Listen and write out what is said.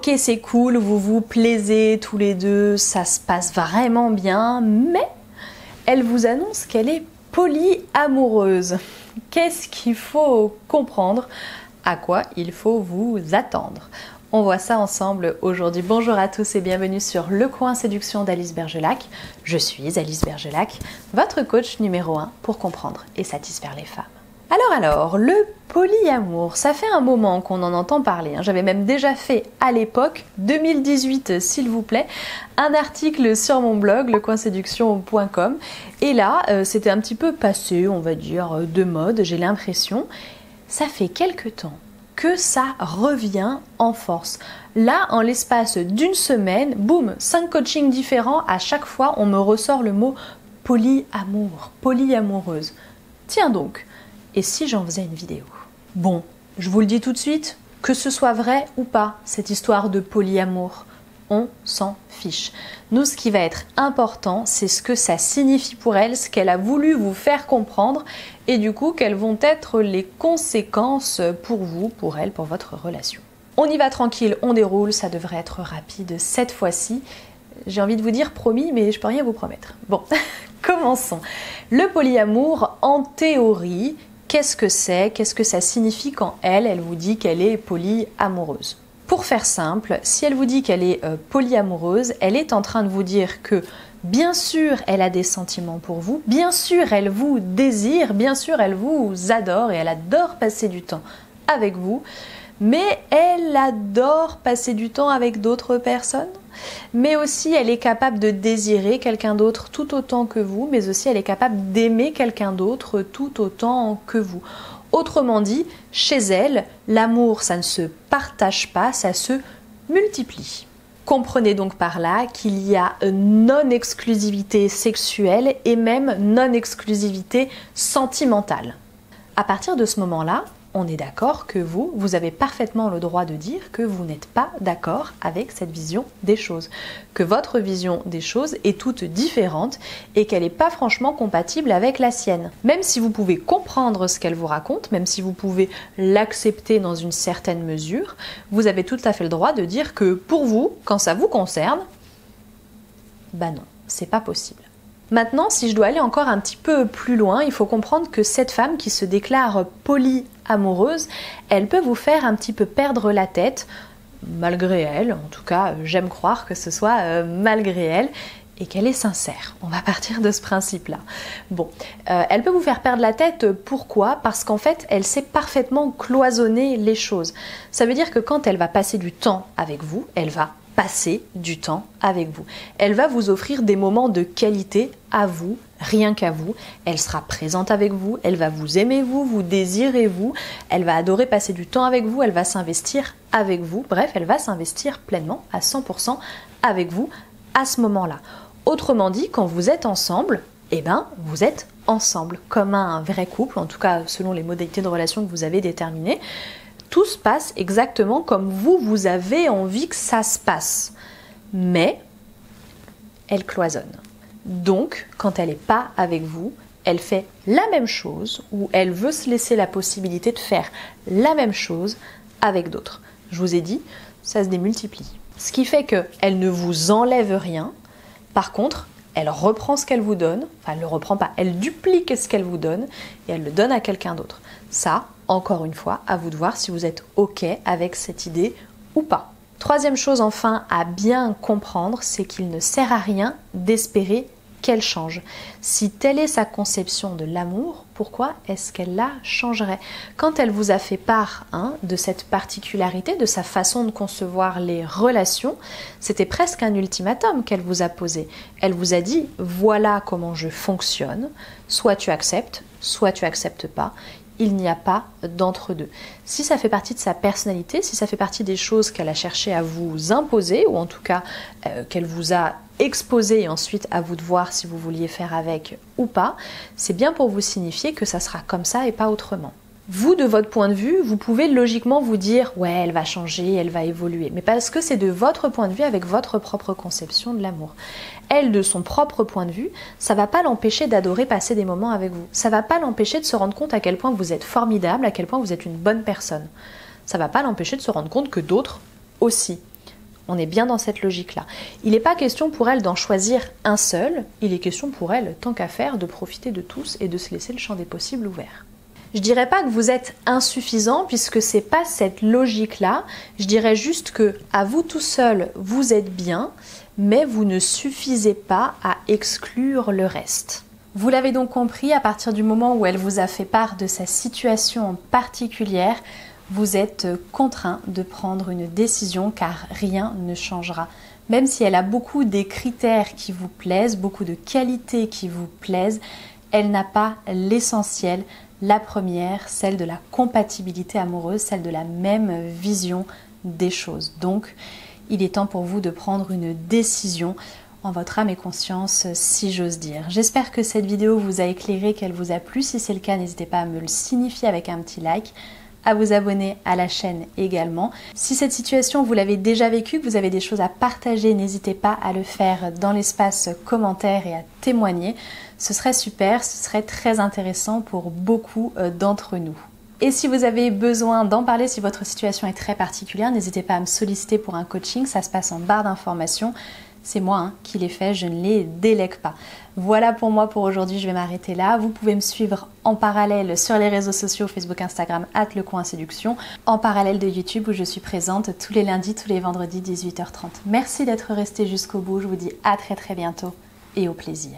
Ok, c'est cool, vous vous plaisez tous les deux, ça se passe vraiment bien, mais elle vous annonce qu'elle est polyamoureuse. Qu'est-ce qu'il faut comprendre? À quoi il faut vous attendre? On voit ça ensemble aujourd'hui. Bonjour à tous et bienvenue sur Le Coin Séduction d'Alice Bergelac. Je suis Alice Bergelac, votre coach numéro 1 pour comprendre et satisfaire les femmes. Alors, le polyamour, ça fait un moment qu'on en entend parler. J'avais même déjà fait à l'époque, 2018 s'il vous plaît, un article sur mon blog, lecoinséduction.com. Et là, c'était un petit peu passé, on va dire, de mode, j'ai l'impression. Ça fait quelques temps que ça revient en force. Là, en l'espace d'une semaine, boum, 5 coachings différents, à chaque fois, on me ressort le mot polyamour, polyamoureuse. Tiens donc. Et si j'en faisais une vidéo? Bon, je vous le dis tout de suite, que ce soit vrai ou pas, cette histoire de polyamour, on s'en fiche. Nous, ce qui va être important, c'est ce que ça signifie pour elle, ce qu'elle a voulu vous faire comprendre, et du coup, quelles vont être les conséquences pour vous, pour elle, pour votre relation. On y va tranquille, on déroule, ça devrait être rapide cette fois-ci. J'ai envie de vous dire promis, mais je peux rien vous promettre. Bon, commençons. Le polyamour, en théorie, qu'est-ce que c'est? Qu'est-ce que ça signifie quand elle vous dit qu'elle est polyamoureuse? Pour faire simple, si elle vous dit qu'elle est polyamoureuse, elle est en train de vous dire que bien sûr elle a des sentiments pour vous, bien sûr elle vous désire, bien sûr elle vous adore et elle adore passer du temps avec vous, mais elle adore passer du temps avec d'autres personnes, mais aussi elle est capable de désirer quelqu'un d'autre tout autant que vous, mais aussi elle est capable d'aimer quelqu'un d'autre tout autant que vous. Autrement dit, chez elle, l'amour, ça ne se partage pas, ça se multiplie. Comprenez donc par là qu'il y a non-exclusivité sexuelle et même non-exclusivité sentimentale. À partir de ce moment-là, on est d'accord que vous avez parfaitement le droit de dire que vous n'êtes pas d'accord avec cette vision des choses, que votre vision des choses est toute différente et qu'elle n'est pas franchement compatible avec la sienne. Même si vous pouvez comprendre ce qu'elle vous raconte, même si vous pouvez l'accepter dans une certaine mesure, vous avez tout à fait le droit de dire que pour vous, quand ça vous concerne, bah non, c'est pas possible. Maintenant, si je dois aller encore un petit peu plus loin, il faut comprendre que cette femme qui se déclare polyamoureuse, elle peut vous faire un petit peu perdre la tête, malgré elle, en tout cas j'aime croire que ce soit malgré elle, et qu'elle est sincère. On va partir de ce principe-là. Bon, elle peut vous faire perdre la tête, pourquoi? Parce qu'en fait, elle sait parfaitement cloisonner les choses. Ça veut dire que quand elle va passer du temps avec vous, elle va passer du temps avec vous. Elle va vous offrir des moments de qualité à vous, rien qu'à vous. Elle sera présente avec vous, elle va vous aimer vous désirer vous, elle va adorer passer du temps avec vous, elle va s'investir avec vous. Bref, elle va s'investir pleinement à 100% avec vous à ce moment-là. Autrement dit, quand vous êtes ensemble, eh ben, vous êtes ensemble, comme un vrai couple, en tout cas selon les modalités de relation que vous avez déterminées. Tout se passe exactement comme vous avez envie que ça se passe. Mais elle cloisonne. Donc, quand elle n'est pas avec vous, elle fait la même chose ou elle veut se laisser la possibilité de faire la même chose avec d'autres. Je vous ai dit, ça se démultiplie. Ce qui fait qu'elle ne vous enlève rien. Par contre, elle reprend ce qu'elle vous donne, enfin elle ne le reprend pas, elle duplique ce qu'elle vous donne et elle le donne à quelqu'un d'autre. Ça, encore une fois, à vous de voir si vous êtes OK avec cette idée ou pas. Troisième chose enfin à bien comprendre, c'est qu'il ne sert à rien d'espérer qu'elle change. Si telle est sa conception de l'amour, pourquoi est-ce qu'elle la changerait? Quand elle vous a fait part de cette particularité, de sa façon de concevoir les relations, c'était presque un ultimatum qu'elle vous a posé. Elle vous a dit, voilà comment je fonctionne, soit tu acceptes pas. Il n'y a pas d'entre-deux. Si ça fait partie de sa personnalité, si ça fait partie des choses qu'elle a cherché à vous imposer, ou en tout cas qu'elle vous a exposé et ensuite à vous de voir si vous vouliez faire avec ou pas, c'est bien pour vous signifier que ça sera comme ça et pas autrement. Vous, de votre point de vue, vous pouvez logiquement vous dire « ouais, elle va changer, elle va évoluer », mais parce que c'est de votre point de vue avec votre propre conception de l'amour. Elle, de son propre point de vue, ça va pas l'empêcher d'adorer passer des moments avec vous. Ça va pas l'empêcher de se rendre compte à quel point vous êtes formidable, à quel point vous êtes une bonne personne. Ça va pas l'empêcher de se rendre compte que d'autres aussi. On est bien dans cette logique-là. Il n'est pas question pour elle d'en choisir un seul, il est question pour elle, tant qu'à faire, de profiter de tous et de se laisser le champ des possibles ouvert. Je dirais pas que vous êtes insuffisant puisque c'est pas cette logique-là. Je dirais juste que à vous tout seul, vous êtes bien, mais vous ne suffisez pas à exclure le reste. Vous l'avez donc compris, à partir du moment où elle vous a fait part de sa situation particulière, vous êtes contraint de prendre une décision car rien ne changera. Même si elle a beaucoup des critères qui vous plaisent, beaucoup de qualités qui vous plaisent, elle n'a pas l'essentiel. La première, celle de la compatibilité amoureuse, celle de la même vision des choses. Donc, il est temps pour vous de prendre une décision en votre âme et conscience, si j'ose dire. J'espère que cette vidéo vous a éclairé, qu'elle vous a plu. Si c'est le cas, n'hésitez pas à me le signifier avec un petit like, à vous abonner à la chaîne également. Si cette situation vous l'avez déjà vécue, que vous avez des choses à partager, n'hésitez pas à le faire dans l'espace commentaire et à témoigner. Ce serait super, ce serait très intéressant pour beaucoup d'entre nous. Et si vous avez besoin d'en parler, si votre situation est très particulière, n'hésitez pas à me solliciter pour un coaching, ça se passe en barre d'informations. C'est moi qui les fais, je ne les délègue pas. Voilà pour moi pour aujourd'hui, je vais m'arrêter là. Vous pouvez me suivre en parallèle sur les réseaux sociaux, Facebook, Instagram, @lecoinséduction, en parallèle de YouTube où je suis présente tous les lundis, tous les vendredis, 18h30. Merci d'être resté jusqu'au bout, je vous dis à très bientôt et au plaisir.